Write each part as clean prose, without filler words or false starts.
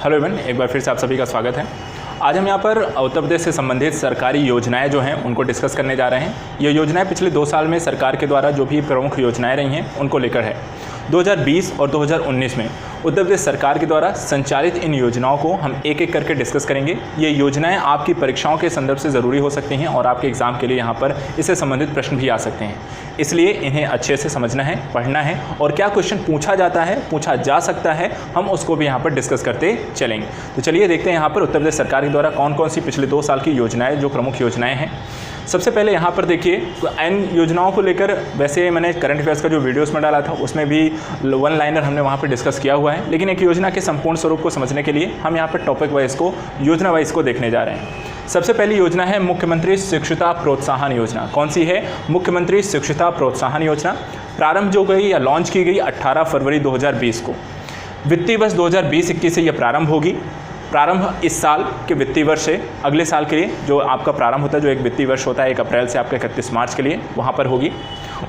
Hello everyone, एक बार फिर से आप सभी का स्वागत है। आज हम यहाँ पर उत्तर प्रदेश से संबंधित सरकारी योजनाएं जो हैं उनको डिस्कस करने जा रहे हैं। ये योजनाएं पिछले 2 साल में सरकार के द्वारा जो भी प्रमुख योजनाएं रही हैं उनको लेकर है। 2020 और 2019 में उत्तर प्रदेश सरकार के द्वारा संचालित इन योजनाओं को हम एक एक करके डिस्कस करेंगे। ये योजनाएं आपकी परीक्षाओं के संदर्भ से ज़रूरी हो सकती हैं और आपके एग्ज़ाम के लिए यहाँ पर इससे संबंधित प्रश्न भी आ सकते हैं, इसलिए इन्हें अच्छे से समझना है, पढ़ना है और क्या क्वेश्चन पूछा जाता है, पूछा जा सकता है, हम उसको भी यहाँ पर डिस्कस करते चलेंगे। तो चलिए देखते हैं यहाँ पर उत्तर प्रदेश सरकार के द्वारा कौन कौन सी पिछले 2 साल की योजनाएँ, जो प्रमुख योजनाएँ हैं। सबसे पहले यहाँ पर देखिए, इन योजनाओं को लेकर वैसे मैंने करंट अफेयर्स का जो वीडियोस में डाला था उसमें भी 1 लाइनर हमने वहाँ पर डिस्कस किया हुआ है, लेकिन एक योजना के संपूर्ण स्वरूप को समझने के लिए हम यहाँ पर टॉपिक वाइज को, योजना वाइज को देखने जा रहे हैं। सबसे पहली योजना है मुख्यमंत्री शिक्षुता प्रोत्साहन योजना। कौन सी है? मुख्यमंत्री शिक्षुता प्रोत्साहन योजना। प्रारंभ जो गई या लॉन्च की गई 18 फरवरी 2020 को। वित्तीय वर्ष 2020-21 से यह प्रारंभ होगी। प्रारंभ इस साल के वित्तीय वर्ष से अगले साल के लिए जो आपका प्रारंभ होता है, जो एक वित्तीय वर्ष होता है 1 अप्रैल से आपका 31 मार्च के लिए, वहाँ पर होगी।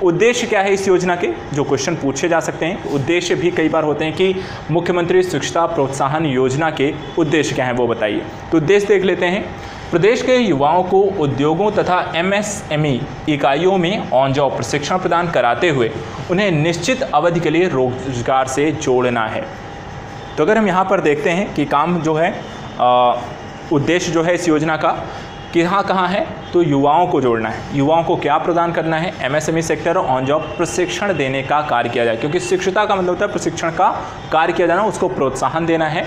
उद्देश्य क्या है इस योजना के, जो क्वेश्चन पूछे जा सकते हैं। उद्देश्य भी कई बार होते हैं कि मुख्यमंत्री शिक्षुता प्रोत्साहन योजना के उद्देश्य क्या हैं वो बताइए। तो उद्देश्य देख लेते हैं। प्रदेश के युवाओं को उद्योगों तथा MSME इकाइयों में ऑन जॉब प्रशिक्षण प्रदान कराते हुए उन्हें निश्चित अवधि के लिए रोजगार से जोड़ना है। तो अगर हम यहाँ पर देखते हैं कि काम जो है, उद्देश्य जो है इस योजना का कहाँ है, तो युवाओं को जोड़ना है। युवाओं को क्या प्रदान करना है? MSME सेक्टर और ऑन जॉब प्रशिक्षण देने का कार्य किया जाए, क्योंकि शिक्षुता का मतलब होता है प्रशिक्षण का कार्य किया जाना, उसको प्रोत्साहन देना है।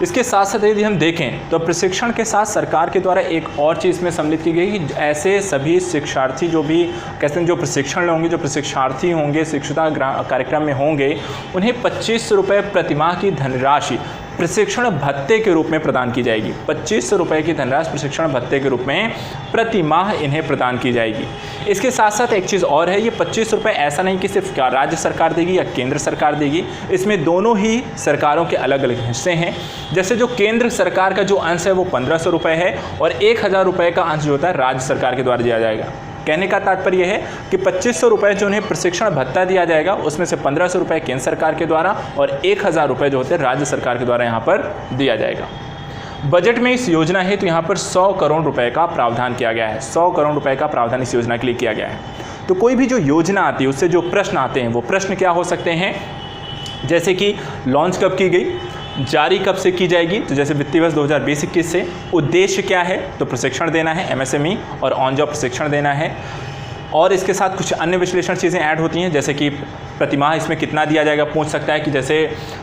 इसके साथ साथ यदि हम देखें तो प्रशिक्षण के साथ सरकार के द्वारा एक और चीज़ में सम्मिलित की गई कि ऐसे सभी शिक्षार्थी जो भी कहते हैं, जो प्रशिक्षण लेंगे, जो प्रशिक्षार्थी होंगे, शिक्षुता कार्यक्रम में होंगे, उन्हें 25 रुपये प्रतिमाह की धनराशि प्रशिक्षण भत्ते के रूप में प्रदान की जाएगी। 25 रुपये की धनराशि प्रशिक्षण भत्ते के रूप में प्रति माह इन्हें प्रदान की जाएगी। इसके साथ साथ एक चीज़ और है, ये 25 रुपये ऐसा नहीं कि सिर्फ राज्य सरकार देगी या केंद्र सरकार देगी, इसमें दोनों ही सरकारों के अलग अलग हिस्से हैं। जैसे जो केंद्र सरकार का जो अंश है वो 1500 रुपये है और 1000 रुपये का अंश जो होता है राज्य सरकार के द्वारा दिया जाएगा। कहने का तात्पर्य है कि 2500 रुपये जो उन्हें प्रशिक्षण भत्ता दिया जाएगा, उसमें से 1500 रुपये केंद्र सरकार के द्वारा और 1000 रुपये जो होते हैं राज्य सरकार के द्वारा यहाँ पर दिया जाएगा। बजट में इस योजना है तो यहाँ पर 100 करोड़ रुपए का प्रावधान किया गया है। 100 करोड़ रुपए का प्रावधान इस योजना के लिए किया गया है। तो कोई भी जो योजना आती है उससे जो प्रश्न आते हैं वो प्रश्न क्या हो सकते हैं, जैसे कि लॉन्च कब की गई, जारी कब से की जाएगी, तो जैसे वित्तीय वर्ष 2020-21 से। उद्देश्य क्या है, तो प्रशिक्षण देना है, MSME और ऑन जॉब प्रशिक्षण देना है। और इसके साथ कुछ अन्य विश्लेषण चीज़ें ऐड होती हैं, जैसे कि प्रतिमाह इसमें कितना दिया जाएगा। पूछ सकता है कि जैसे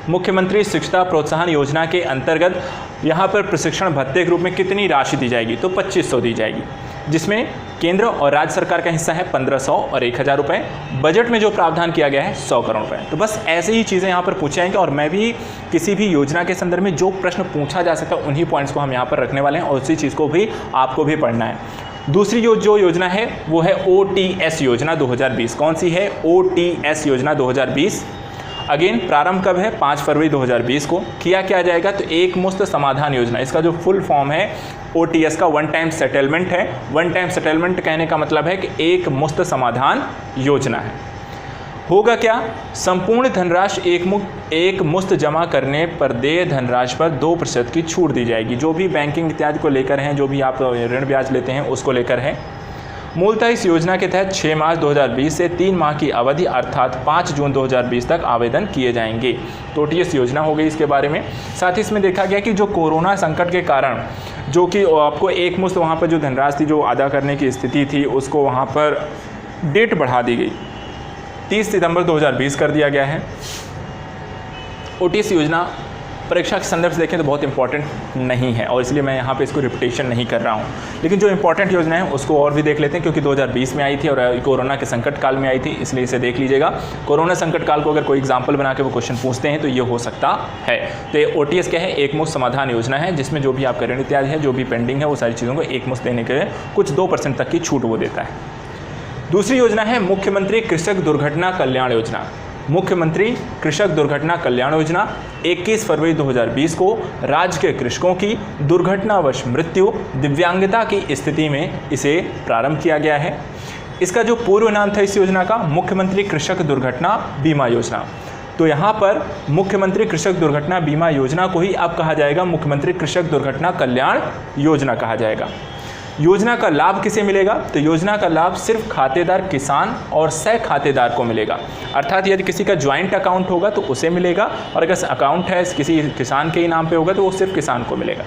मुख्यमंत्री शिक्षुता प्रोत्साहन योजना के अंतर्गत यहाँ पर प्रशिक्षण भत्ते के रूप में कितनी राशि दी जाएगी, तो 2500 दी जाएगी, जिसमें केंद्र और राज्य सरकार का हिस्सा है 1500 और 1000 रुपये। बजट में जो प्रावधान किया गया है 100 करोड़ रुपये। तो बस ऐसे ही चीज़ें यहाँ पर पूछे जाएंगे और मैं भी किसी भी योजना के संदर्भ में जो प्रश्न पूछा जा सकता है उन्हीं पॉइंट्स को हम यहाँ पर रखने वाले हैं और उसी चीज़ को भी आपको भी पढ़ना है। दूसरी जो योजना है वो है OTS योजना 2020। कौन सी है? OTS योजना 2020। अगेन प्रारंभ कब है? 5 फरवरी 2020 को। किया क्या जाएगा, तो एक मुश्त समाधान योजना। इसका जो फुल फॉर्म है OTS का वन टाइम सेटलमेंट है। वन टाइम सेटलमेंट कहने का मतलब है कि एक मुश्त समाधान योजना है। होगा क्या? संपूर्ण धनराशि एक मुश्त जमा करने पर देय धनराशि पर 2% की छूट दी जाएगी। जो भी बैंकिंग इत्यादि को लेकर हैं, जो भी आप ऋण ब्याज लेते हैं उसको लेकर है। मूलतः इस योजना के तहत 6 मार्च 2020 से 3 माह की अवधि अर्थात 5 जून 2020 तक आवेदन किए जाएंगे। तो OTS योजना हो गई इसके बारे में। साथ ही इसमें देखा गया कि जो कोरोना संकट के कारण जो कि आपको एक मुश्त वहाँ पर जो धनराशि थी जो अदा करने की स्थिति थी, उसको वहाँ पर डेट बढ़ा दी गई, 30 सितंबर 2020 कर दिया गया है। OTS योजना परीक्षा के संदर्भ से देखें तो बहुत इंपॉर्टेंट नहीं है और इसलिए मैं यहाँ पे इसको रिपीटेशन नहीं कर रहा हूँ, लेकिन जो इंपॉर्टेंट योजना है उसको और भी देख लेते हैं, क्योंकि 2020 में आई थी और कोरोना के संकट काल में आई थी, इसलिए इसे देख लीजिएगा। कोरोना संकट काल को अगर कोई एग्जाम्पल बना के वो क्वेश्चन पूछते हैं तो ये हो सकता है। तो ये OTS क्या है? एक मुश्त समाधान योजना है, जिसमें जो भी आपका ऋण इत्यादि है, जो भी पेंडिंग है, वो सारी चीज़ों को एक मुश्त देने के कुछ 2% तक की छूट वो देता है। दूसरी योजना है मुख्यमंत्री कृषक दुर्घटना कल्याण योजना। मुख्यमंत्री कृषक दुर्घटना कल्याण योजना 21 फरवरी 2020 को राज्य के कृषकों की दुर्घटनावश मृत्यु, दिव्यांगता की स्थिति में इसे प्रारंभ किया गया है। इसका जो पूर्व नाम था इस योजना का, मुख्यमंत्री कृषक दुर्घटना बीमा योजना। तो यहाँ पर मुख्यमंत्री कृषक दुर्घटना बीमा योजना को ही अब कहा जाएगा मुख्यमंत्री कृषक दुर्घटना कल्याण योजना कहा जाएगा। योजना का लाभ किसे मिलेगा? तो योजना का लाभ सिर्फ खातेदार किसान और सह खातेदार को मिलेगा। अर्थात यदि किसी का ज्वाइंट अकाउंट होगा तो उसे मिलेगा, और अगर अकाउंट है किसी किसान के ही नाम पे होगा तो वो सिर्फ किसान को मिलेगा।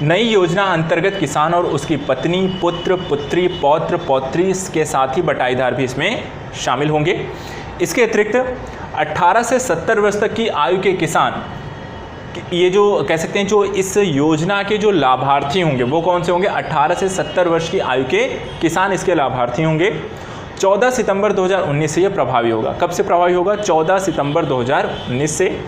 नई योजना अंतर्गत किसान और उसकी पत्नी, पुत्र, पुत्री, पौत्र, पौत्री के साथ ही बटाईदार भी इसमें शामिल होंगे। इसके अतिरिक्त 18 से 70 वर्ष तक की आयु के किसान, ये जो कह सकते हैं जो इस योजना के जो लाभार्थी होंगे वो कौन से होंगे? 18 से 70 वर्ष की आयु के किसान इसके लाभार्थी होंगे। 14 सितंबर 2019 से ये प्रभावी होगा। कब से प्रभावी होगा? 14 सितंबर 2019 से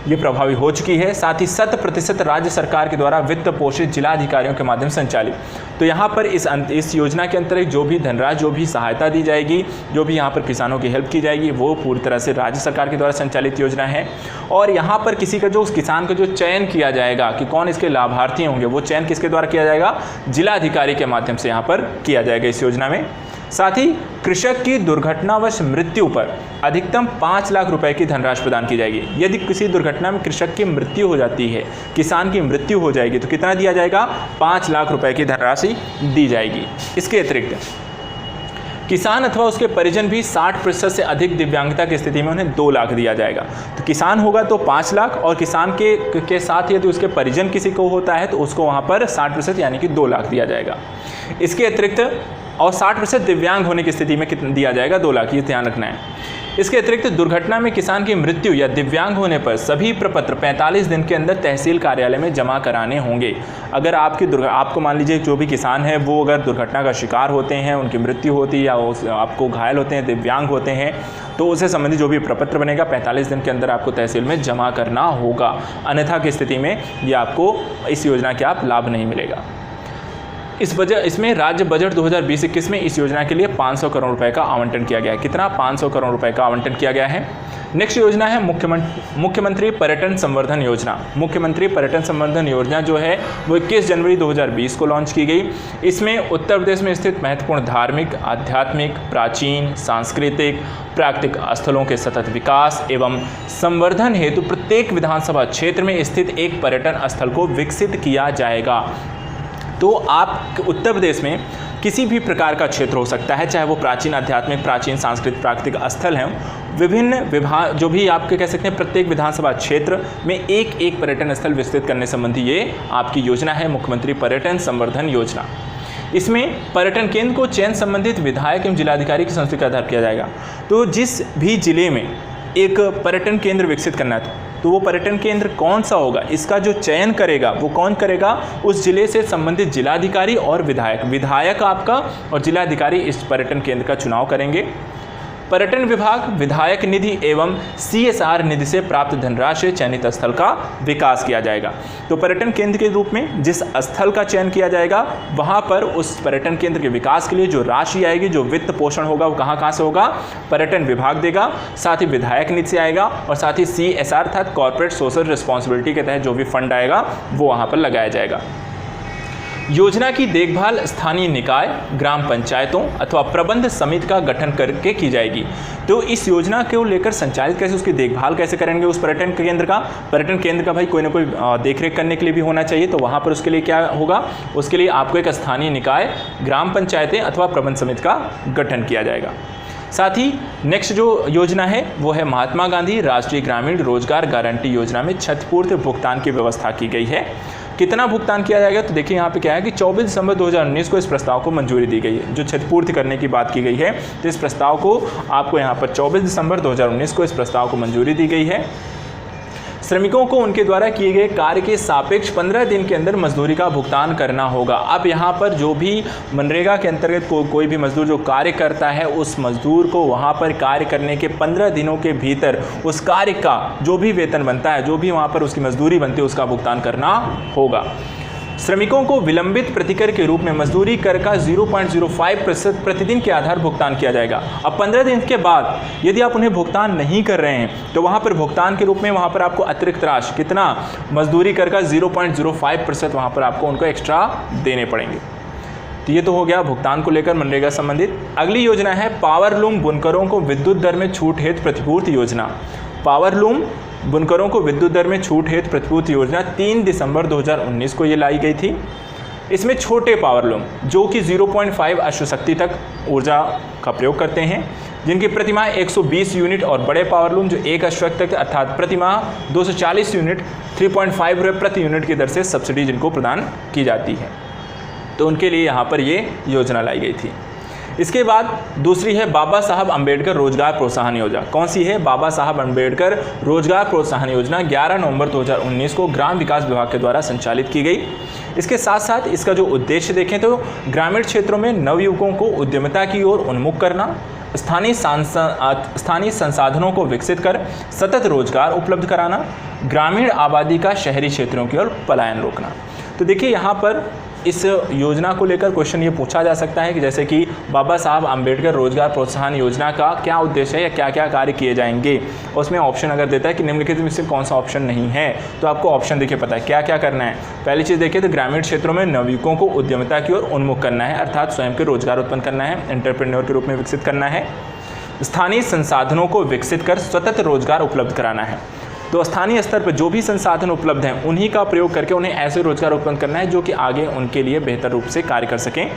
ये प्रभावी हो चुकी है। साथ ही 100% राज्य सरकार के द्वारा वित्त पोषित जिला अधिकारियों के माध्यम से संचालित। तो यहाँ पर इस योजना के अंतर्गत जो भी धनराशि, जो भी सहायता दी जाएगी, जो भी यहाँ पर किसानों की हेल्प की जाएगी, वो पूरी तरह से राज्य सरकार के द्वारा संचालित योजना है। और यहाँ पर किसी का जो उस किसान का जो चयन किया जाएगा कि कौन इसके लाभार्थी होंगे, वो चयन किसके द्वारा किया जाएगा? जिला अधिकारी के माध्यम से यहाँ पर किया जाएगा इस योजना में। साथ ही कृषक की दुर्घटनावश मृत्यु पर अधिकतम 5 लाख रुपए की धनराशि प्रदान की जाएगी। यदि किसी दुर्घटना में कृषक की मृत्यु हो जाती है, किसान की मृत्यु हो जाएगी, तो कितना दिया जाएगा? 5 लाख रुपए की धनराशि दी जाएगी। इसके अतिरिक्त किसान अथवा उसके परिजन भी 60% से अधिक दिव्यांगता की स्थिति में उन्हें 2 लाख दिया जाएगा। तो किसान होगा तो 5 लाख, और किसान के साथ यदि उसके परिजन किसी को होता है तो उसको वहाँ पर 60% यानी कि 2 लाख दिया जाएगा। इसके अतिरिक्त और 60% दिव्यांग होने की स्थिति में कितना दिया जाएगा? 2 लाख, ये ध्यान रखना है। इसके अतिरिक्त दुर्घटना में किसान की मृत्यु या दिव्यांग होने पर सभी प्रपत्र 45 दिन के अंदर तहसील कार्यालय में जमा कराने होंगे। अगर आपको मान लीजिए जो भी किसान है वो अगर दुर्घटना का शिकार होते हैं, उनकी मृत्यु होती है या आपको घायल होते हैं, दिव्यांग होते हैं, तो उससे संबंधित जो भी प्रपत्र बनेगा 45 दिन के अंदर आपको तहसील में जमा करना होगा। अन्यथा की स्थिति में ये आपको इस योजना के आप लाभ नहीं मिलेगा। इसमें राज्य बजट 2020-21 में इस योजना के लिए 500 करोड़ रुपए का आवंटन किया गया है। कितना? 500 करोड़ रुपए का आवंटन किया गया है। नेक्स्ट योजना है मुख्यमंत्री पर्यटन संवर्धन योजना। मुख्यमंत्री पर्यटन संवर्धन योजना जो है वो 21 जनवरी 2020 को लॉन्च की गई। इसमें उत्तर प्रदेश में स्थित महत्वपूर्ण धार्मिक, आध्यात्मिक, प्राचीन, सांस्कृतिक, प्राकृतिक स्थलों के सतत विकास एवं संवर्धन हेतु प्रत्येक विधानसभा क्षेत्र में स्थित एक पर्यटन स्थल को विकसित किया जाएगा। तो आप उत्तर प्रदेश में किसी भी प्रकार का क्षेत्र हो सकता है, चाहे वो प्राचीन आध्यात्मिक, प्राचीन सांस्कृतिक, प्राकृतिक स्थल हैं, विभिन्न विभाग जो भी आपके कह सकते हैं प्रत्येक विधानसभा क्षेत्र में एक पर्यटन स्थल विकसित करने संबंधी ये आपकी योजना है, मुख्यमंत्री पर्यटन संवर्धन योजना। इसमें पर्यटन केंद्र को चयन संबंधित विधायक एवं जिलाधिकारी की संस्तुति के आधार किया जाएगा। तो जिस भी जिले में एक पर्यटन केंद्र विकसित करना है तो वो पर्यटन केंद्र कौन सा होगा, इसका जो चयन करेगा वो कौन करेगा? उस जिले से संबंधित जिलाधिकारी और विधायक आपका और जिलाधिकारी इस पर्यटन केंद्र का चुनाव करेंगे। पर्यटन विभाग विधायक निधि एवं CSR निधि से प्राप्त धनराशि चयनित स्थल का विकास किया जाएगा। तो पर्यटन केंद्र के रूप में जिस स्थल का चयन किया जाएगा वहाँ पर उस पर्यटन केंद्र के विकास के लिए जो राशि आएगी, जो वित्त पोषण होगा, वो कहाँ से होगा? पर्यटन विभाग देगा। साथ ही विधायक निधि से आएगा और साथ ही CSR अर्थात कॉर्पोरेट सोशल रिस्पॉन्सिबिलिटी के तहत जो भी फंड आएगा वो वहाँ पर लगाया जाएगा। योजना की देखभाल स्थानीय निकाय, ग्राम पंचायतों अथवा प्रबंध समिति का गठन करके की जाएगी। तो इस योजना को लेकर संचालित कैसे, उसकी देखभाल कैसे करेंगे उस पर्यटन केंद्र का भाई कोई ना कोई देखरेख करने के लिए भी होना चाहिए। तो वहाँ पर उसके लिए क्या होगा? उसके लिए आपको एक स्थानीय निकाय, ग्राम पंचायतें अथवा प्रबंध समिति का गठन किया जाएगा। साथ ही नेक्स्ट जो योजना है वो है महात्मा गांधी राष्ट्रीय ग्रामीण रोजगार गारंटी योजना में क्षतिपूर्ति भुगतान की व्यवस्था की गई है। कितना भुगतान किया जाएगा? तो देखिए यहाँ पे क्या है कि 24 दिसंबर 2019 को इस प्रस्ताव को मंजूरी दी गई है। जो क्षतिपूर्ति करने की बात की गई है तो इस प्रस्ताव को आपको यहाँ पर 24 दिसंबर 2019 को इस प्रस्ताव को मंजूरी दी गई है। श्रमिकों को उनके द्वारा किए गए कार्य के सापेक्ष 15 दिन के अंदर मजदूरी का भुगतान करना होगा। अब यहाँ पर जो भी मनरेगा के अंतर्गत कोई भी मजदूर जो कार्य करता है उस मजदूर को वहाँ पर कार्य करने के 15 दिनों के भीतर उस कार्य का जो भी वेतन बनता है, जो भी वहाँ पर उसकी मजदूरी बनती है, उसका भुगतान करना होगा। श्रमिकों को विलंबित प्रतिकर के रूप में मजदूरी कर का 0.05% प्रतिदिन के आधार भुगतान किया जाएगा। अब 15 दिन के बाद यदि आप उन्हें भुगतान नहीं कर रहे हैं तो वहाँ पर भुगतान के रूप में वहाँ पर आपको अतिरिक्त राशि कितना, मजदूरी कर का 0.05% वहाँ पर आपको उनको एक्स्ट्रा देने पड़ेंगे। तो ये तो हो गया भुगतान को लेकर मनरेगा संबंधित। अगली योजना है पावर लूम बुनकरों को विद्युत दर में छूट हेतु प्रतिपूर्ति योजना। पावरलूम बुनकरों को विद्युत दर में छूट हेतु प्रतिपूर्ति योजना 3 दिसंबर 2019 को ये लाई गई थी। इसमें छोटे पावरलूम जो कि 0.5 अश्वशक्ति तक ऊर्जा का प्रयोग करते हैं, जिनकी प्रतिमाह 120 यूनिट, और बड़े पावरलूम जो 1 अश्वशक्ति तक अर्थात प्रतिमाह 240 यूनिट 3.5 रुपये प्रति यूनिट की दर से सब्सिडी जिनको प्रदान की जाती है, तो उनके लिए यहाँ पर ये योजना लाई गई थी। इसके बाद दूसरी है बाबा साहब अंबेडकर रोजगार प्रोत्साहन योजना। कौन सी है? बाबा साहब अंबेडकर रोजगार प्रोत्साहन योजना 11 नवंबर 2019 को ग्राम विकास विभाग के द्वारा संचालित की गई। इसके साथ साथ इसका जो उद्देश्य देखें तो ग्रामीण क्षेत्रों में नवयुवकों को उद्यमिता की ओर उन्मुख करना, स्थानीय संसाधनों को विकसित कर सतत रोजगार उपलब्ध कराना, ग्रामीण आबादी का शहरी क्षेत्रों की ओर पलायन रोकना। तो देखिए यहाँ पर इस योजना को लेकर क्वेश्चन ये पूछा जा सकता है कि जैसे कि बाबा साहब अंबेडकर रोजगार प्रोत्साहन योजना का क्या उद्देश्य है या क्या क्या कार्य किए जाएंगे, उसमें ऑप्शन अगर देता है कि निम्नलिखित में से कौन सा ऑप्शन नहीं है, तो आपको ऑप्शन देखिए पता है क्या क्या करना है। पहली चीज़ देखिए तो ग्रामीण क्षेत्रों में नवयुवकों को उद्यमिता की ओर उन्मुख करना है, अर्थात स्वयं के रोजगार उत्पन्न करना है, एंटरप्रेन्योर के रूप में विकसित करना है। स्थानीय संसाधनों को विकसित कर सतत रोजगार उपलब्ध कराना है, तो स्थानीय स्तर पर जो भी संसाधन उपलब्ध हैं उन्हीं का प्रयोग करके उन्हें ऐसे रोजगार उत्पन्न करना है जो कि आगे उनके लिए बेहतर रूप से कार्य कर सकें।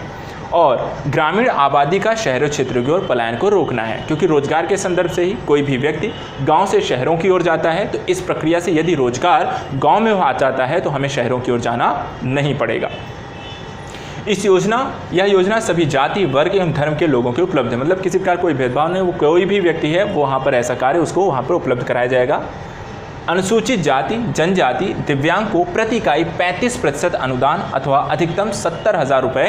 और ग्रामीण आबादी का शहरी क्षेत्रों की ओर पलायन को रोकना है, क्योंकि रोजगार के संदर्भ से ही कोई भी व्यक्ति गांव से शहरों की ओर जाता है, तो इस प्रक्रिया से यदि रोजगार गांव में आ जाता है तो हमें शहरों की ओर जाना नहीं पड़ेगा। यह योजना सभी जाति, वर्ग एवं धर्म के लोगों के उपलब्ध है, मतलब किसी प्रकार कोई भेदभाव नहीं, वो कोई भी व्यक्ति है वो वहाँ पर ऐसा कार्य उसको वहाँ पर उपलब्ध कराया जाएगा। अनुसूचित जाति, जनजाति, दिव्यांग को प्रति इकाई 35% अनुदान अथवा अधिकतम 70,000 रुपये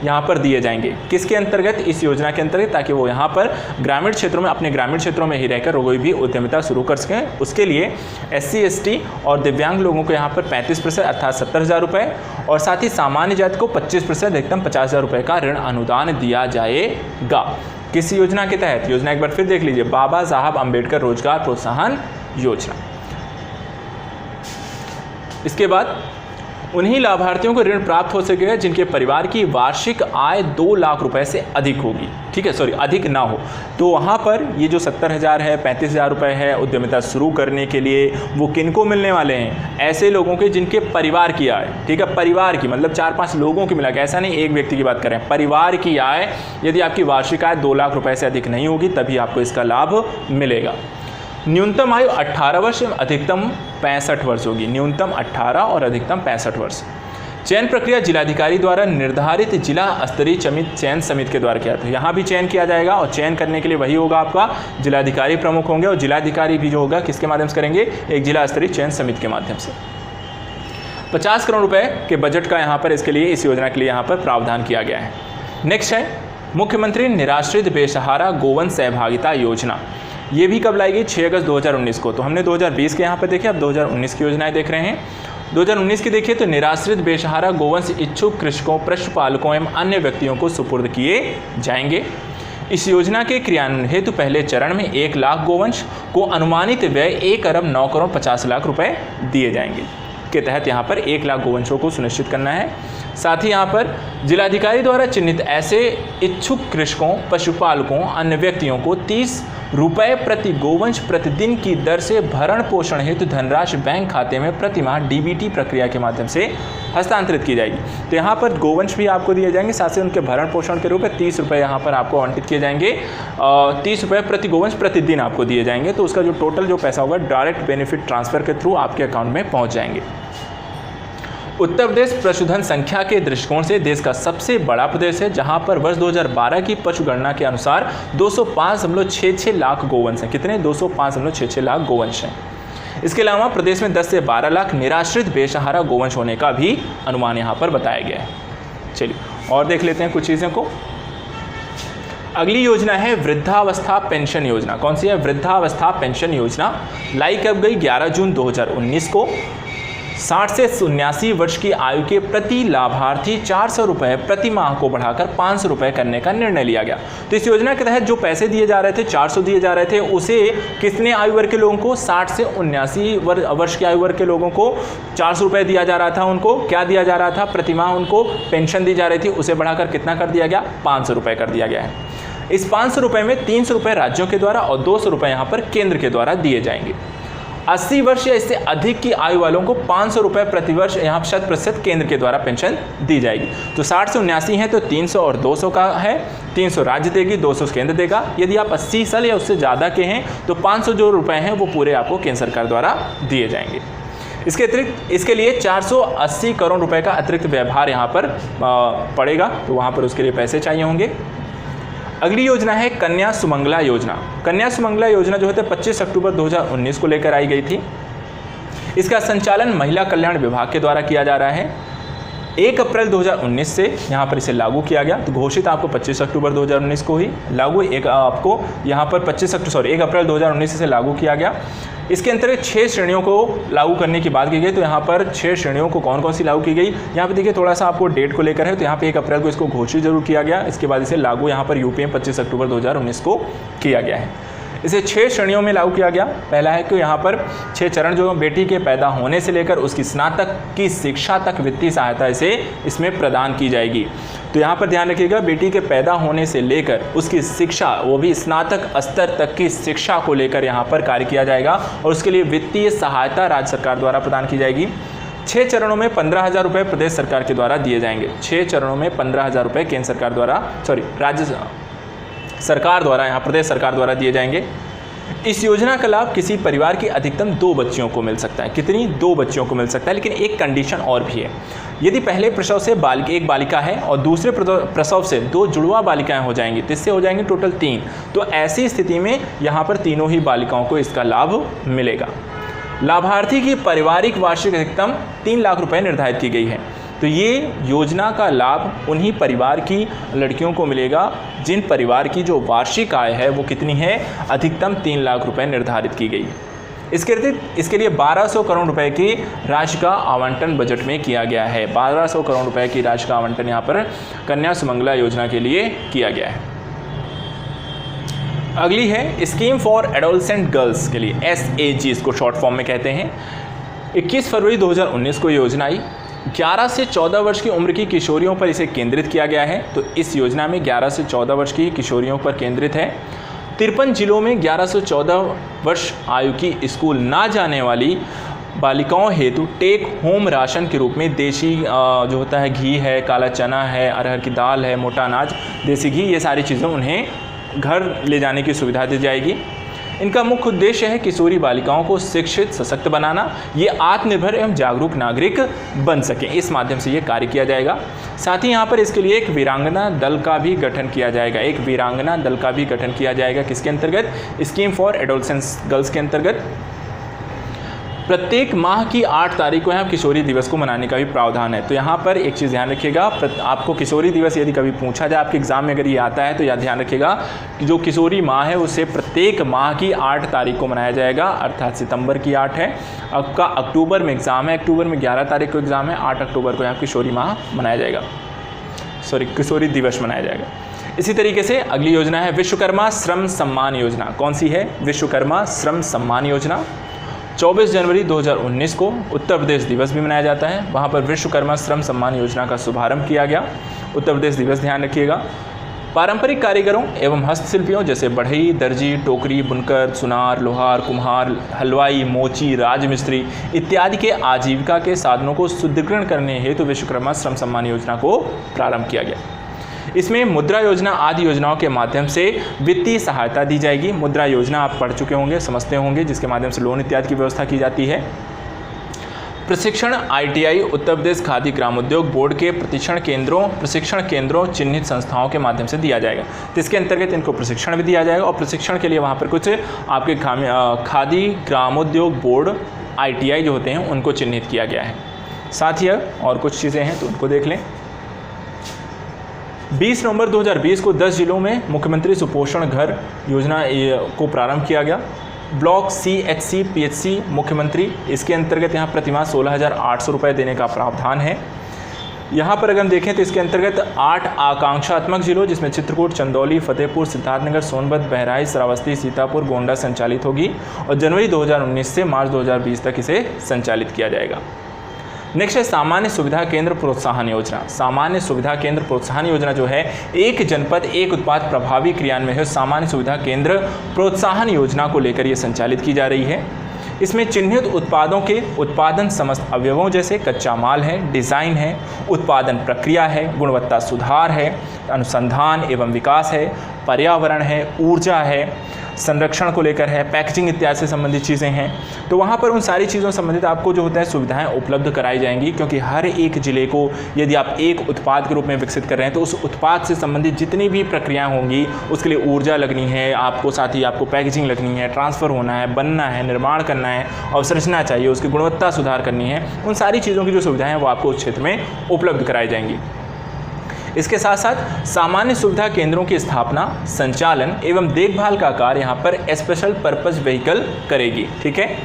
यहाँ पर दिए जाएंगे। किसके अंतर्गत? इस योजना के अंतर्गत, ताकि वो यहाँ पर ग्रामीण क्षेत्रों में अपने ग्रामीण क्षेत्रों में ही रहकर कोई भी उद्यमिता शुरू कर सकें। उसके लिए SC, ST और दिव्यांग लोगों को यहाँ पर 35% अर्थात 70,000 रुपये, और साथ ही सामान्य जाति को 25% अधिकतम 50,000 रुपये का ऋण अनुदान दिया जाएगा। किस योजना के तहत? योजना एक बार फिर देख लीजिए, बाबा साहब अंबेडकर रोजगार प्रोत्साहन योजना। इसके बाद उन्हीं लाभार्थियों को ऋण प्राप्त हो सकेगा जिनके परिवार की वार्षिक आय 2 लाख रुपए से अधिक होगी, ठीक है, अधिक ना हो। तो वहाँ पर ये जो 70,000 है, 35,000 रुपये है उद्यमिता शुरू करने के लिए, वो किनको मिलने वाले हैं? ऐसे लोगों के जिनके परिवार की आय, ठीक है, परिवार की मतलब 4-5 लोगों की मिला के, ऐसा नहीं एक व्यक्ति की बात करें, परिवार की आय यदि आपकी वार्षिक आय 2 लाख रुपये से अधिक नहीं होगी तभी आपको इसका लाभ मिलेगा। न्यूनतम आयु 18 वर्ष एवं अधिकतम 65 वर्ष होगी, न्यूनतम 18 और अधिकतम 65 वर्ष। चयन प्रक्रिया जिलाधिकारी द्वारा निर्धारित जिला स्तरीय चयन समिति के द्वारा किया, तो यहाँ भी चयन किया जाएगा, और चयन करने के लिए वही होगा आपका जिलाधिकारी प्रमुख होंगे, और जिलाधिकारी भी जो होगा किसके माध्यम से करेंगे? एक जिला स्तरीय चयन समिति के माध्यम से। 50 करोड़ रुपए के बजट का यहाँ पर इसके लिए, इस योजना के लिए यहाँ पर प्रावधान किया गया है। नेक्स्ट है मुख्यमंत्री निराश्रित बेसहारा गोवंश सहभागिता योजना। ये भी कब लाई गई? 6 अगस्त 2019 को। तो हमने 2020 के यहाँ पर देखे, अब 2019 की योजनाएं देख रहे हैं। 2019 की देखिए तो निराश्रित बेसहारा गोवंश इच्छुक कृषकों, पशुपालकों एवं अन्य व्यक्तियों को सुपुर्द किए जाएंगे। इस योजना के क्रियान्वयन हेतु पहले चरण में 1 लाख गोवंश को अनुमानित व्यय 1 अरब 9 करोड़ 50 लाख रुपए दिए जाएंगे। के तहत यहाँ पर 1 लाख गोवंशों को सुनिश्चित करना है। साथ ही यहाँ पर जिलाधिकारी द्वारा चिन्हित ऐसे इच्छुक कृषकों, पशुपालकों, अन्य व्यक्तियों को 30 रुपये प्रति गोवंश प्रतिदिन की दर से भरण पोषण हेतु धनराशि बैंक खाते में प्रतिमाह DBT प्रक्रिया के माध्यम से हस्तांतरित की जाएगी। तो यहाँ पर गोवंश भी आपको दिए जाएंगे, साथ ही उनके भरण पोषण के रूप में 30 रुपये यहाँ पर आपको आवंटित किए जाएंगे। 30 रुपये प्रति गोवंश प्रतिदिन आपको दिए जाएंगे। तो उसका जो टोटल जो पैसा होगा डायरेक्ट बेनिफिट ट्रांसफर के थ्रू आपके अकाउंट में पहुँच जाएंगे। उत्तर प्रदेश पशुधन संख्या के दृष्टिकोण से देश का सबसे बड़ा प्रदेश है, जहां पर वर्ष 2012 की पशु गणना के अनुसार 205.66 लाख गोवंश हैं। कितने? 205.66 लाख गोवंश हैं। इसके अलावा प्रदेश में 10 से 12 लाख निराश्रित बेसहारा गोवंश होने का भी अनुमान यहाँ पर बताया गया है। चलिए और देख लेते हैं कुछ चीज़ों को। अगली योजना है वृद्धावस्था पेंशन योजना। कौन सी है? वृद्धावस्था पेंशन योजना लाई कब गई? 11 जून 2019 को। 60 से 79 वर्ष की आयु के प्रति लाभार्थी 400 रुपये प्रति माह को बढ़ाकर 500 रुपये करने का निर्णय लिया गया। तो इस योजना के तहत जो पैसे दिए जा रहे थे, 400 दिए जा रहे थे, उसे कितने आयु वर्ग के लोगों को? 60 से 79 वर्ष की आयु वर्ग के लोगों को 400 रुपये दिया जा रहा था। उनको क्या दिया जा रहा था? प्रति माह उनको पेंशन दी जा रही थी, उसे बढ़ाकर कितना कर दिया गया? 500 रुपये कर दिया गया है। इस 500 रुपये में 300 रुपये राज्यों के द्वारा और 200 रुपये यहाँ पर केंद्र के द्वारा दिए जाएंगे। 80 वर्ष या इससे अधिक की आयु वालों को 500 रुपये प्रतिवर्ष यहाँ 100% केंद्र के द्वारा पेंशन दी जाएगी। तो 60 से 79 है तो 300 और 200 का है, 300 राज्य देगी, 200 केंद्र देगा। यदि आप 80 साल या उससे ज़्यादा के हैं तो 500 जो रुपये हैं वो पूरे आपको केंद्र सरकार द्वारा दिए जाएंगे। इसके अतिरिक्त इसके लिए 480 करोड़ रुपए का अतिरिक्त व्यवहार यहाँ पर पड़ेगा, तो वहाँ पर उसके लिए पैसे चाहिए होंगे। अगली योजना है कन्या सुमंगला योजना। कन्या सुमंगला योजना जो है 25 अक्टूबर 2019 को लेकर आई गई थी। इसका संचालन महिला कल्याण विभाग के द्वारा किया जा रहा है। 1 अप्रैल 2019 से यहाँ पर इसे लागू किया गया। तो घोषित आपको 25 अक्टूबर 2019 को ही लागू, आपको यहाँ पर 1 अप्रैल 2019 से लागू किया गया। इसके अंतर्गत 6 श्रेणियों को लागू करने की बात की गई। तो यहाँ पर 6 श्रेणियों को कौन कौन सी लागू की गई, यहाँ पे देखिए थोड़ा सा आपको डेट को लेकर है। तो यहाँ पे 1 अप्रैल को इसको घोषित जरूर किया गया, इसके बाद इसे लागू यहाँ पर यूपी में 25 अक्टूबर 2019 को किया गया है। इसे 6 श्रेणियों में लागू किया गया। पहला है कि यहाँ पर 6 चरण जो बेटी के पैदा होने से लेकर उसकी स्नातक की शिक्षा तक वित्तीय सहायता इसमें प्रदान की जाएगी। तो यहाँ पर ध्यान रखिएगा, बेटी के पैदा होने से लेकर उसकी शिक्षा, वो भी स्नातक स्तर तक की शिक्षा को लेकर यहाँ पर कार्य किया जाएगा और उसके लिए वित्तीय सहायता राज्य सरकार द्वारा प्रदान की जाएगी। 6 चरणों में 15,000 रुपये प्रदेश सरकार के द्वारा दिए जाएंगे। 6 चरणों में 15,000 रुपये केंद्र सरकार द्वारा, राज्य सरकार द्वारा, यहाँ प्रदेश सरकार द्वारा दिए जाएंगे। इस योजना का लाभ किसी परिवार की अधिकतम 2 बच्चियों को मिल सकता है। कितनी? 2 बच्चियों को मिल सकता है, लेकिन एक कंडीशन और भी है। यदि पहले प्रसव से एक बालिका है और दूसरे प्रसव से 2 जुड़वा बालिकाएं हो जाएंगी तो इससे हो जाएंगे टोटल 3। तो ऐसी स्थिति में यहाँ पर तीनों ही बालिकाओं को इसका लाभ मिलेगा। लाभार्थी की पारिवारिक वार्षिक अधिकतम 3 लाख रुपए निर्धारित की गई है। तो ये योजना का लाभ उन्हीं परिवार की लड़कियों को मिलेगा जिन परिवार की जो वार्षिक आय है वो कितनी है, अधिकतम 3 लाख रुपए निर्धारित की गई। इसके अतिरिक्त इसके लिए 1200 करोड़ रुपए की राशि का आवंटन बजट में किया गया है। 1200 करोड़ रुपए की राशि का आवंटन यहाँ पर कन्या सुमंगला योजना के लिए किया गया है। अगली है स्कीम फॉर एडोलसेंट गर्ल्स के लिए, SAG इसको शॉर्ट फॉर्म में कहते हैं। 21 फरवरी 2019 को योजना आई। 11 से 14 वर्ष की उम्र की किशोरियों पर इसे केंद्रित किया गया है। तो इस योजना में 11 से 14 वर्ष की किशोरियों पर केंद्रित है। 53 जिलों में 11 से 14 वर्ष आयु की स्कूल ना जाने वाली बालिकाओं हेतु टेक होम राशन के रूप में देसी जो होता है घी है, काला चना है, अरहर की दाल है, मोटा अनाज, देसी घी, ये सारी चीज़ें उन्हें घर ले जाने की सुविधा दी जाएगी। इनका मुख्य उद्देश्य है किशोरी बालिकाओं को शिक्षित, सशक्त बनाना, ये आत्मनिर्भर एवं जागरूक नागरिक बन सकें, इस माध्यम से ये कार्य किया जाएगा। साथ ही यहाँ पर इसके लिए एक वीरांगना दल का भी गठन किया जाएगा। एक वीरांगना दल का भी गठन किया जाएगा किसके अंतर्गत? स्कीम फॉर एडोलसेंट गर्ल्स के अंतर्गत। प्रत्येक माह की 8 तारीख को यहाँ किशोरी दिवस को मनाने का भी प्रावधान है। तो यहाँ पर एक चीज़ ध्यान रखिएगा, आपको किशोरी दिवस यदि कभी पूछा जाए आपके एग्जाम में अगर ये आता है तो याद ध्यान रखिएगा कि जो किशोरी माह है उसे प्रत्येक माह की 8 तारीख को मनाया जाएगा, अर्थात सितंबर की 8 है। आपका अक्टूबर में एग्ज़ाम है, अक्टूबर में 11 तारीख को एग्ज़ाम है, 8 अक्टूबर को यहाँ किशोरी माह मनाया जाएगा, किशोरी दिवस मनाया जाएगा। इसी तरीके से अगली योजना है विश्वकर्मा श्रम सम्मान योजना। कौन सी है? विश्वकर्मा श्रम सम्मान योजना। 24 जनवरी 2019 को उत्तर प्रदेश दिवस भी मनाया जाता है। वहाँ पर विश्वकर्मा श्रम सम्मान योजना का शुभारंभ किया गया। उत्तर प्रदेश दिवस ध्यान रखिएगा। पारंपरिक कारीगरों एवं हस्तशिल्पियों जैसे बढ़ई, दर्जी, टोकरी, बुनकर, सुनार, लोहार, कुम्हार, हलवाई, मोची, राजमिस्त्री इत्यादि के आजीविका के साधनों को सुदृढ़ करने हेतु विश्वकर्मा श्रम सम्मान योजना को प्रारंभ किया गया। इसमें मुद्रा योजना आदि योजनाओं के माध्यम से वित्तीय सहायता दी जाएगी। मुद्रा योजना आप पढ़ चुके होंगे, समझते होंगे, जिसके माध्यम से लोन इत्यादि की व्यवस्था की जाती है। प्रशिक्षण ITI उत्तर प्रदेश खादी ग्रामोद्योग बोर्ड के प्रशिक्षण केंद्रों चिन्हित संस्थाओं के माध्यम से दिया जाएगा। तो इसके अंतर्गत इनको प्रशिक्षण भी दिया जाएगा और प्रशिक्षण के लिए वहाँ पर कुछ आपके खादी ग्रामोद्योग बोर्ड ITI जो होते हैं उनको चिन्हित किया गया है। साथ ही और कुछ चीज़ें हैं तो उनको देख लें। 20 नवंबर 2020 को 10 जिलों में मुख्यमंत्री सुपोषण घर योजना को प्रारंभ किया गया। ब्लॉक CHC PHC मुख्यमंत्री, इसके अंतर्गत यहाँ प्रतिमाह 16,800 रुपये देने का प्रावधान है। यहाँ पर अगर हम देखें तो इसके अंतर्गत 8 आकांक्षात्मक जिलों जिसमें चित्रकूट, चंदौली, फतेहपुर, सिद्धार्थनगर, सोनभद्र, बहराइच, श्रावस्ती, सीतापुर, गोंडा संचालित होगी और जनवरी 2019 से मार्च 2020 तक इसे संचालित किया जाएगा। नेक्स्ट है सामान्य सुविधा केंद्र प्रोत्साहन योजना। सामान्य सुविधा केंद्र प्रोत्साहन योजना जो है एक जनपद एक उत्पाद प्रभावी क्रियान्वयन है सामान्य सुविधा केंद्र प्रोत्साहन योजना को लेकर यह संचालित की जा रही है। इसमें चिन्हित उत्पादों के उत्पादन समस्त अवयवों जैसे कच्चा माल है, डिज़ाइन है, उत्पादन प्रक्रिया है, गुणवत्ता सुधार है, अनुसंधान एवं विकास है, पर्यावरण है, ऊर्जा है, संरक्षण को लेकर है, पैकेजिंग इत्यादि से संबंधित चीज़ें हैं। तो वहाँ पर उन सारी चीज़ों से संबंधित आपको जो होता है सुविधाएं उपलब्ध कराई जाएंगी, क्योंकि हर एक ज़िले को यदि आप एक उत्पाद के रूप में विकसित कर रहे हैं तो उस उत्पाद से संबंधित जितनी भी प्रक्रियाएं होंगी उसके लिए ऊर्जा लगनी है आपको, साथ ही आपको पैकेजिंग लगनी है, ट्रांसफ़र होना है, बनना है, निर्माण करना है, अवसंरचना चाहिए, उसकी गुणवत्ता सुधार करनी है। उन सारी चीज़ों की जो सुविधाएँ हैं वो आपको उस क्षेत्र में उपलब्ध कराई जाएंगी। इसके साथ साथ सामान्य सुविधा केंद्रों की स्थापना, संचालन एवं देखभाल का कार्य यहाँ पर स्पेशल पर्पस व्हीकल करेगी। ठीक है,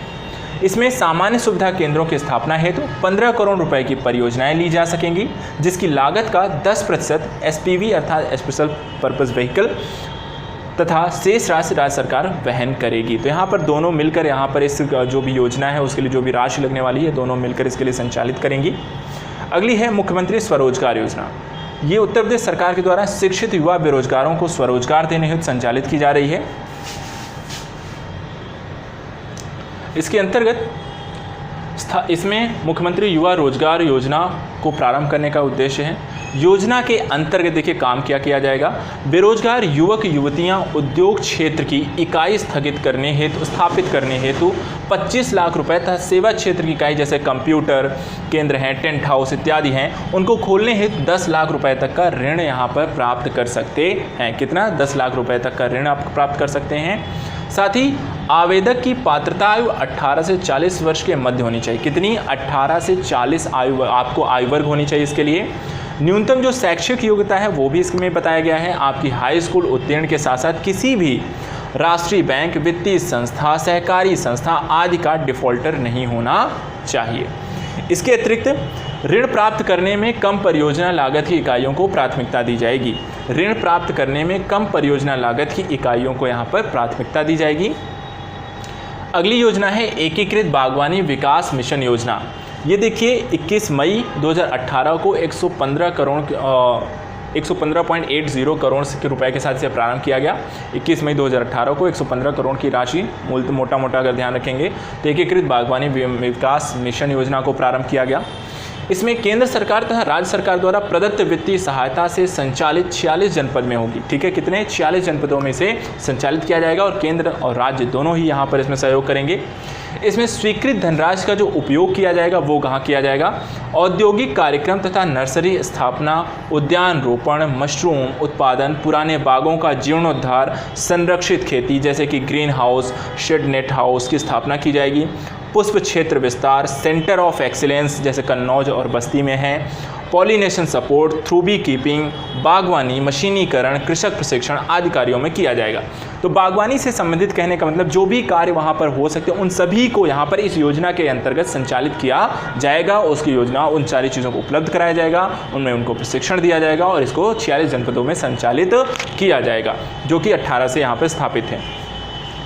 इसमें सामान्य सुविधा केंद्रों की स्थापना हेतु 15 करोड़ रुपए की परियोजनाएं ली जा सकेंगी, जिसकी लागत का 10% SPV अर्थात स्पेशल पर्पस व्हीकल तथा शेष राशि राज्य सरकार वहन करेगी। तो यहाँ पर दोनों मिलकर यहाँ पर इस जो भी योजना है उसके लिए जो भी राशि लगने वाली है दोनों मिलकर इसके लिए संचालित करेंगी। अगली है मुख्यमंत्री स्वरोजगार योजना। ये उत्तर प्रदेश सरकार के द्वारा शिक्षित युवा बेरोजगारों को स्वरोजगार देने हेतु संचालित की जा रही है। इसके अंतर्गत इसमें मुख्यमंत्री युवा रोजगार योजना को प्रारंभ करने का उद्देश्य है। योजना के अंतर्गत देखिए काम क्या किया जाएगा। बेरोजगार युवक युवतियां उद्योग क्षेत्र की इकाई स्थापित करने हेतु 25 लाख रुपए तथा सेवा क्षेत्र की इकाई जैसे कंप्यूटर केंद्र हैं, टेंट हाउस इत्यादि हैं, उनको खोलने हेतु 10 लाख रुपए तक का ऋण यहाँ पर प्राप्त कर सकते हैं। कितना? 10 लाख रुपए तक का ऋण आप प्राप्त कर सकते हैं। साथ ही आवेदक की पात्रता आयु 18 से 40 वर्ष के मध्य होनी चाहिए। कितनी? 18 से 40 आयु आपको आयु वर्ग होनी चाहिए। इसके लिए न्यूनतम जो शैक्षिक योग्यता है वो भी इसमें बताया गया है। आपकी हाई स्कूल उत्तीर्ण के साथ साथ किसी भी राष्ट्रीय बैंक, वित्तीय संस्था, सहकारी संस्था आदि का डिफॉल्टर नहीं होना चाहिए। इसके अतिरिक्त ऋण प्राप्त करने में कम परियोजना लागत की इकाइयों को प्राथमिकता दी जाएगी। ऋण प्राप्त करने में कम परियोजना लागत की इकाइयों को यहाँ पर प्राथमिकता दी जाएगी। अगली योजना है एकीकृत बागवानी विकास मिशन योजना। ये देखिए 21 मई 2018 को 115.80 करोड़ के रुपए के साथ से प्रारंभ किया गया। 21 मई 2018 को 115 करोड़ की राशि मोटा अगर ध्यान रखेंगे तो एकीकृत बागवानी विकास मिशन योजना को प्रारंभ किया गया। इसमें केंद्र सरकार तथा राज्य सरकार द्वारा प्रदत्त वित्तीय सहायता से संचालित 46 जनपद में होगी। ठीक है, कितने? 46 जनपदों में से संचालित किया जाएगा और केंद्र और राज्य दोनों ही यहाँ पर इसमें सहयोग करेंगे। इसमें स्वीकृत धनराशि का जो उपयोग किया जाएगा वो कहाँ किया जाएगा? औद्योगिक कार्यक्रम तथा नर्सरी स्थापना, उद्यान रोपण, मशरूम उत्पादन, पुराने बागों का जीर्णोद्धार, संरक्षित खेती जैसे कि greenhouse, shed net house की स्थापना की जाएगी। पुष्प क्षेत्र विस्तार, सेंटर ऑफ एक्सीलेंस जैसे कन्नौज और बस्ती में है, pollination support through beekeeping, बागवानी, मशीनीकरण, कृषक प्रशिक्षण आदि कार्यों में किया जाएगा। तो बागवानी से संबंधित कहने का मतलब जो भी कार्य वहाँ पर हो सकते हैं उन सभी को यहाँ पर इस योजना के अंतर्गत संचालित किया जाएगा। उसकी योजना उन सारी चीज़ों को उपलब्ध कराया जाएगा, उनमें उनको प्रशिक्षण दिया जाएगा और इसको 46 जनपदों में संचालित किया जाएगा, जो कि 18 से यहाँ पर स्थापित है।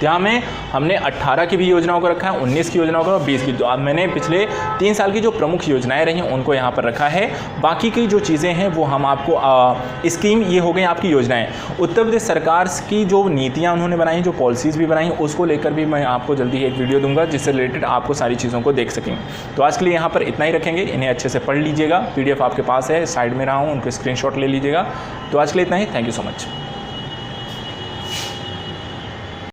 यहाँ में हमने 18 की भी योजनाओं को रखा है, 19 की योजनाओं को और 20 की। तो अब मैंने पिछले 3 साल की जो प्रमुख योजनाएं रही हैं उनको यहाँ पर रखा है। बाकी की जो चीज़ें हैं वो हम आपको स्कीम ये हो गई आपकी योजनाएं। उत्तर प्रदेश सरकार की जो नीतियाँ उन्होंने बनाई, जो पॉलिसीज़ भी बनाई, उसको लेकर भी मैं आपको जल्दी एक वीडियो दूंगा जिससे रिलेटेड आपको सारी चीज़ों को देख सकेंगे। तो आज के लिए यहाँ पर इतना ही रखेंगे। इन्हें अच्छे से पढ़ लीजिएगा। PDF आपके पास है, साइड में रहा हूँ, उनको स्क्रीनशॉट ले लीजिएगा। तो आज के लिए इतना ही। Thank you so much.